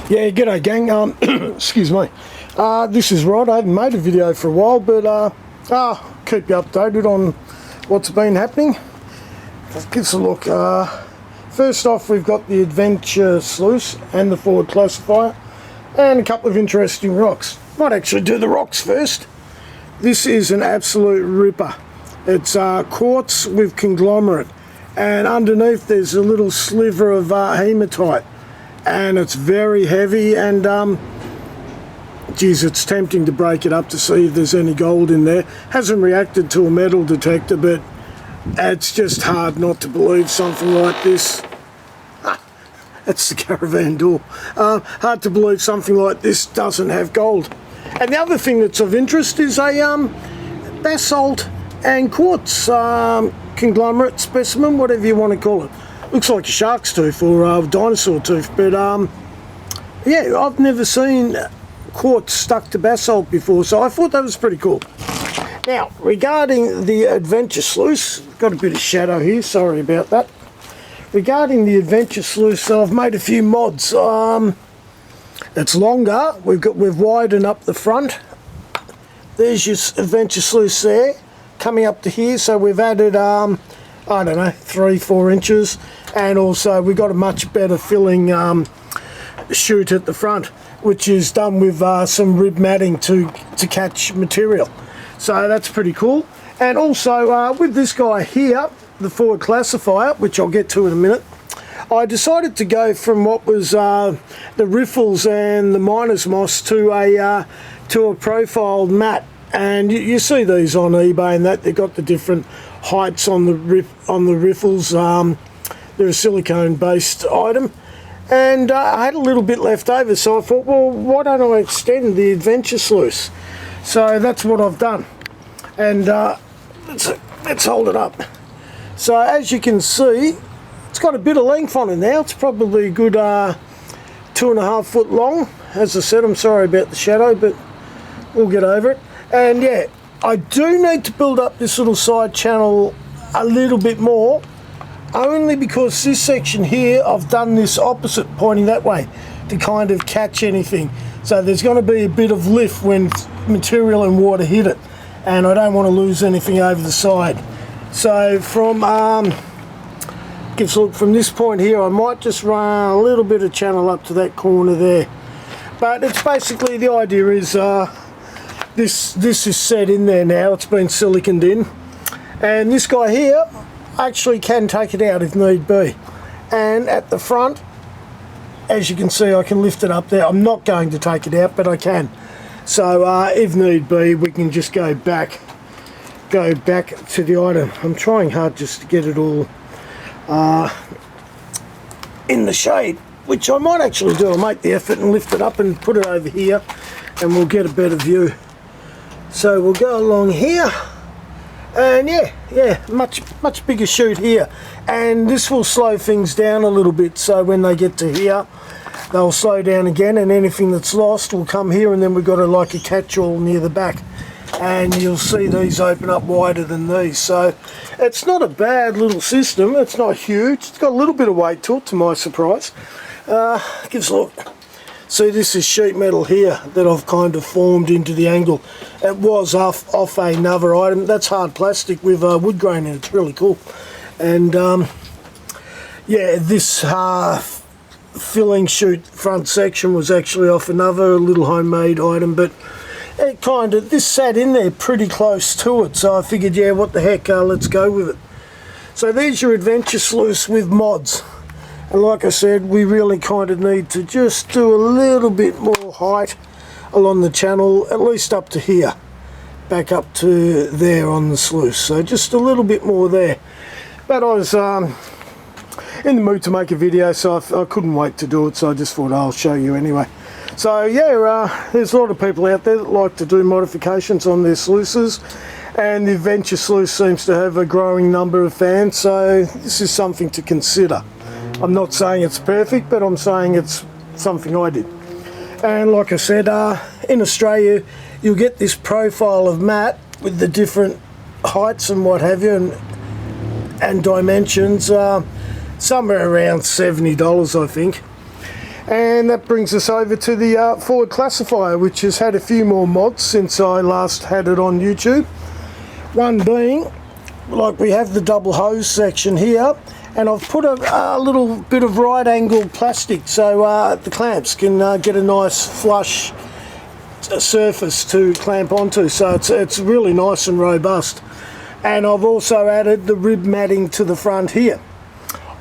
Yeah, g'day gang. Excuse me. This is Rod. I haven't made a video for a while, but keep you updated on what's been happening. Let's give us a look. First off, we've got the Adventure Sluice and the Forward Classifier, and a couple of interesting rocks. Might actually do the rocks first. This is an absolute ripper. It's quartz with conglomerate, and underneath there's a little sliver of hematite. And it's very heavy, and geez, it's tempting to break it up to see if there's any gold in there. Hasn't reacted to a metal detector, but it's just hard not to believe something like this. That's the caravan door. Hard to believe something like this doesn't have gold. And the other thing that's of interest is a basalt and quartz conglomerate specimen, whatever you want to call it. Looks like a shark's tooth or a dinosaur tooth, but yeah, I've never seen quartz stuck to basalt before, so I thought that was pretty cool. Now, regarding the Adventure Sluice, got a bit of shadow here, sorry about that. Regarding the Adventure Sluice, I've made a few mods. It's longer, we've widened up the front. There's your Adventure Sluice there, coming up to here, so we've added I don't know, 3-4 inches, and also we've got a much better filling chute at the front, which is done with some rib matting to catch material, so that's pretty cool. And also with this guy here, the Forward Classifier, which I'll get to in a minute, I decided to go from what was the riffles and the miner's moss to a profiled mat. And you see these on eBay and that, they've got the different heights on the riffles. They're a silicone based item, and I had a little bit left over, so I thought, well, why don't I extend the Adventure Sluice? So that's what I've done, and let's hold it up. So as you can see, it's got a bit of length on it now. It's probably a good 2.5 foot long. As I said, I'm sorry about the shadow, but we'll get over it. And yeah, I do need to build up this little side channel a little bit more, only because this section here, I've done this opposite, pointing that way, to kind of catch anything. So there's going to be a bit of lift when material and water hit it, and I don't want to lose anything over the side. So from from this point here, I might just run a little bit of channel up to that corner there. But it's basically, the idea is this is set in there now, it's been siliconed in, and this guy here actually can take it out if need be. And at the front, as you can see, I can lift it up there. I'm not going to take it out, but I can. So if need be, we can just go back to the item. I'm trying hard just to get it all in the shade, which I might actually do. I'll make the effort and lift it up and put it over here, and we'll get a better view. So we'll go along here, and yeah, much bigger chute here, and this will slow things down a little bit, so when they get to here, they'll slow down again, and anything that's lost will come here, and then we've got like a catch-all near the back, and you'll see these open up wider than these. So it's not a bad little system. It's not huge. It's got a little bit of weight to it, to my surprise. Give us a look. See, this is sheet metal here that I've kind of formed into the angle. It was off another item. That's hard plastic with wood grain in it. It's really cool. And yeah, this filling chute front section was actually off another little homemade item, but it this sat in there pretty close to it, so I figured, yeah, what the heck, let's go with it. So there's your Adventure Sluice with mods. And like I said, we really kind of need to just do a little bit more height along the channel, at least up to here, back up to there on the sluice. So just a little bit more there. But I was in the mood to make a video, so I couldn't wait to do it, so I just thought I'll show you anyway. So yeah, there's a lot of people out there that like to do modifications on their sluices, and the Adventure Sluice seems to have a growing number of fans, so this is something to consider. I'm not saying it's perfect, but I'm saying it's something I did. And like I said, in Australia, you'll get this profile of mat with the different heights and what have you, and dimensions, somewhere around $70, I think. And that brings us over to the Forward Classifier, which has had a few more mods since I last had it on YouTube. One being, like, we have the double hose section here, and I've put a little bit of right angle plastic so the clamps can get a nice flush surface to clamp onto, so it's really nice and robust. And I've also added the rib matting to the front here.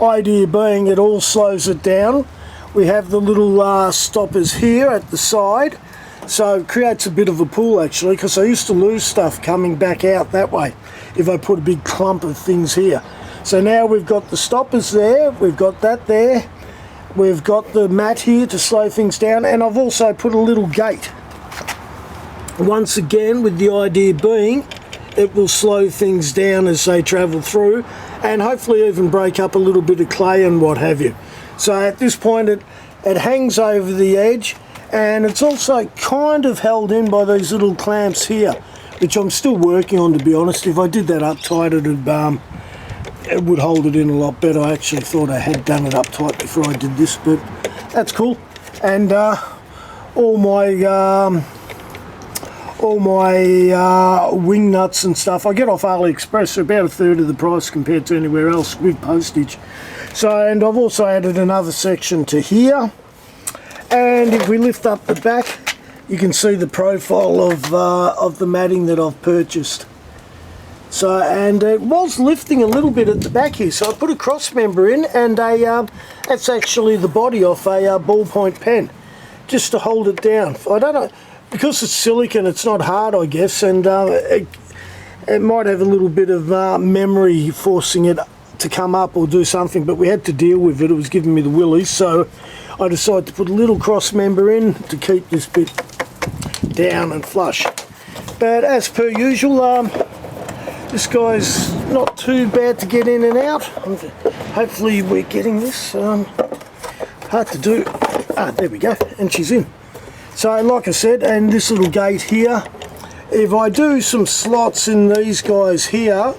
Idea being, it all slows it down. We have the little stoppers here at the side, so it creates a bit of a pull actually, because I used to lose stuff coming back out that way if I put a big clump of things here. So now we've got the stoppers there, we've got that there, we've got the mat here to slow things down, and I've also put a little gate. Once again, with the idea being, it will slow things down as they travel through, and hopefully even break up a little bit of clay and what have you. So at this point it hangs over the edge, and it's also kind of held in by these little clamps here, which I'm still working on, to be honest. If I did that uptight, it would hold it in a lot better. I actually thought I had done it uptight before I did this, but that's cool. And all my wing nuts and stuff I get off AliExpress, they're about a third of the price compared to anywhere else with postage. So, and I've also added another section to here, and if we lift up the back, you can see the profile of the matting that I've purchased. So, and it was lifting a little bit at the back here, so I put a cross member in, and that's actually the body off a ballpoint pen, just to hold it down. I don't know, because it's silicone, it's not hard, I guess, and it might have a little bit of memory forcing it to come up or do something, but we had to deal with it. It was giving me the willies, so I decided to put a little cross member in to keep this bit down and flush. But as per usual, this guy's not too bad to get in and out. Hopefully we're getting this. Hard to do. There we go, and she's in. So like I said, and this little gate here, if I do some slots in these guys here,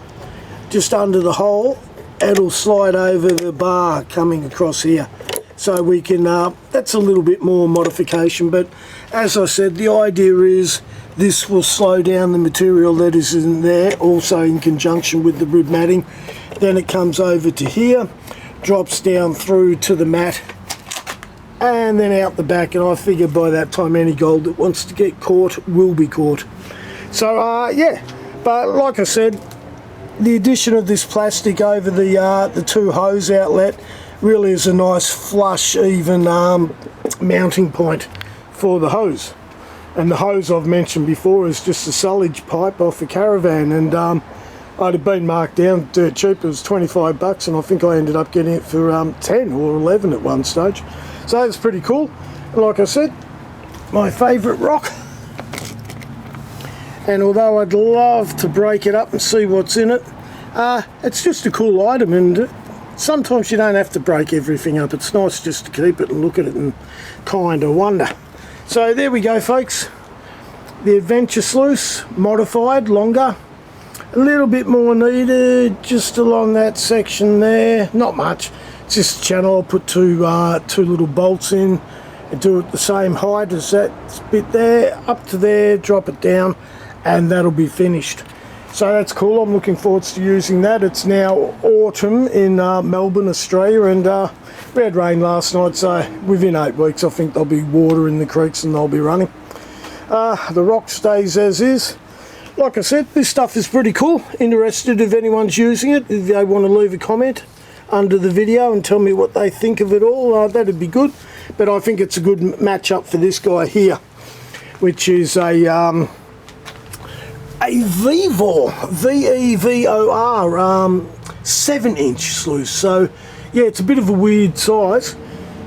just under the hole, it'll slide over the bar coming across here. So we can, that's a little bit more modification, but as I said, the idea is this will slow down the material that is in there, also in conjunction with the rib matting. Then it comes over to here, drops down through to the mat, and then out the back, and I figure by that time any gold that wants to get caught will be caught. So yeah, but like I said, the addition of this plastic over the two hose outlet really is a nice flush, even mounting point for the hose. And the hose I've mentioned before is just a sullage pipe off a caravan, and I'd have been marked down dirt cheap. It was 25 bucks, and I think I ended up getting it for 10 or 11 at one stage. So it's pretty cool. And like I said, my favourite rock. And although I'd love to break it up and see what's in it, it's just a cool item, and sometimes you don't have to break everything up. It's nice just to keep it and look at it and kind of wonder. So there we go, folks. The Adventure Sluice, modified, longer. A little bit more needed just along that section there. Not much. It's just a channel. I'll put two little bolts in and do it the same height as that bit there, up to there, drop it down, and that'll be finished. So that's cool. I'm looking forward to using that. It's now autumn in Melbourne, Australia, and we had rain last night, so within 8 weeks I think there'll be water in the creeks and they'll be running. The rock stays as is. Like I said, this stuff is pretty cool. Interested if anyone's using it. If they want to leave a comment under the video and tell me what they think of it all, that'd be good. But I think it's a good match-up for this guy here, which is a VEVOR, V-E-V-O-R, 7-inch sluice. So yeah, it's a bit of a weird size,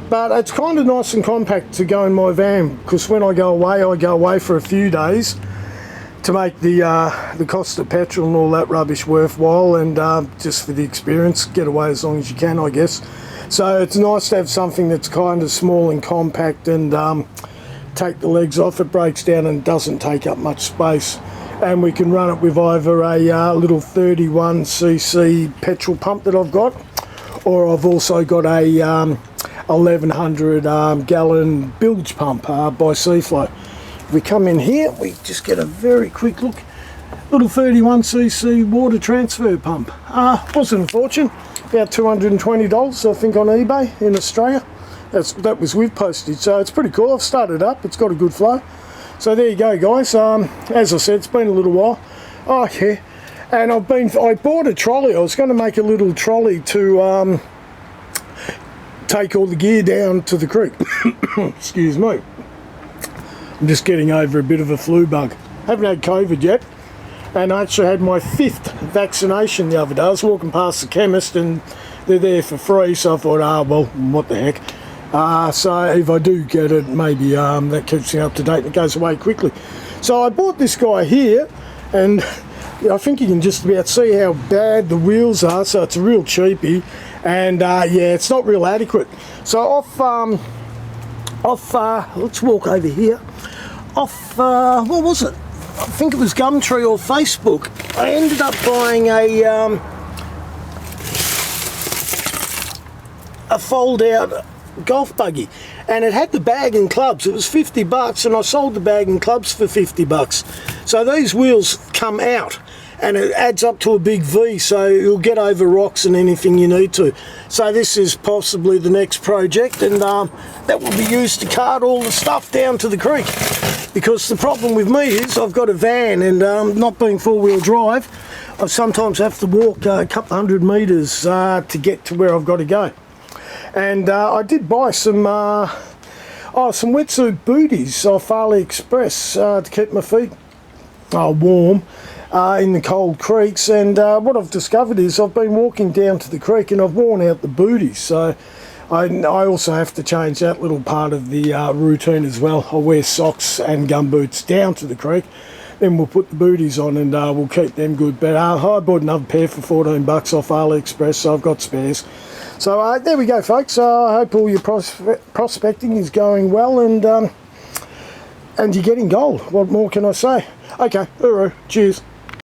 but it's kind of nice and compact to go in my van, because when I go away for a few days to make the cost of petrol and all that rubbish worthwhile, and just for the experience, get away as long as you can, I guess. So it's nice to have something that's kind of small and compact, and take the legs off. It breaks down and doesn't take up much space. And we can run it with either a little 31cc petrol pump that I've got, or I've also got a 1100 gallon bilge pump by Seaflow. If we come in here, we just get a very quick look. Little 31cc water transfer pump. Wasn't a fortune, about $220 I think on eBay in Australia. That was with postage, so it's pretty cool. I've started up, it's got a good flow. So there you go, guys. As I said, it's been a little while. Oh yeah, and I bought a trolley. I was going to make a little trolley to take all the gear down to the creek. Excuse me. I'm just getting over a bit of a flu bug. Haven't had COVID yet, and I actually had my 5th vaccination the other day. I was walking past the chemist and they're there for free, so I thought, well, what the heck. So if I do get it, maybe that keeps me up to date and it goes away quickly. So I bought this guy here, and I think you can just about see how bad the wheels are, so it's a real cheapie, and yeah, it's not real adequate. So let's walk over here. What was it? I think it was Gumtree or Facebook. I ended up buying a fold-out Golf Buggy, and it had the bag and clubs. It was $50, and I sold the bag and clubs for $50. So these wheels come out, and it adds up to a big V, so you'll get over rocks and anything you need to. So this is possibly the next project, and that will be used to cart all the stuff down to the creek. Because the problem with me is I've got a van, and not being four-wheel drive, I sometimes have to walk a couple hundred metres to get to where I've got to go. And I did buy some wetsuit booties off AliExpress to keep my feet warm in the cold creeks. And what I've discovered is I've been walking down to the creek and I've worn out the booties. So I also have to change that little part of the routine as well. I'll wear socks and gumboots down to the creek. Then we'll put the booties on and we'll keep them good. But I bought another pair for $14 off AliExpress, so I've got spares. So there we go, folks. I hope all your prospecting is going well, and you're getting gold. What more can I say? Okay, hooroo, cheers.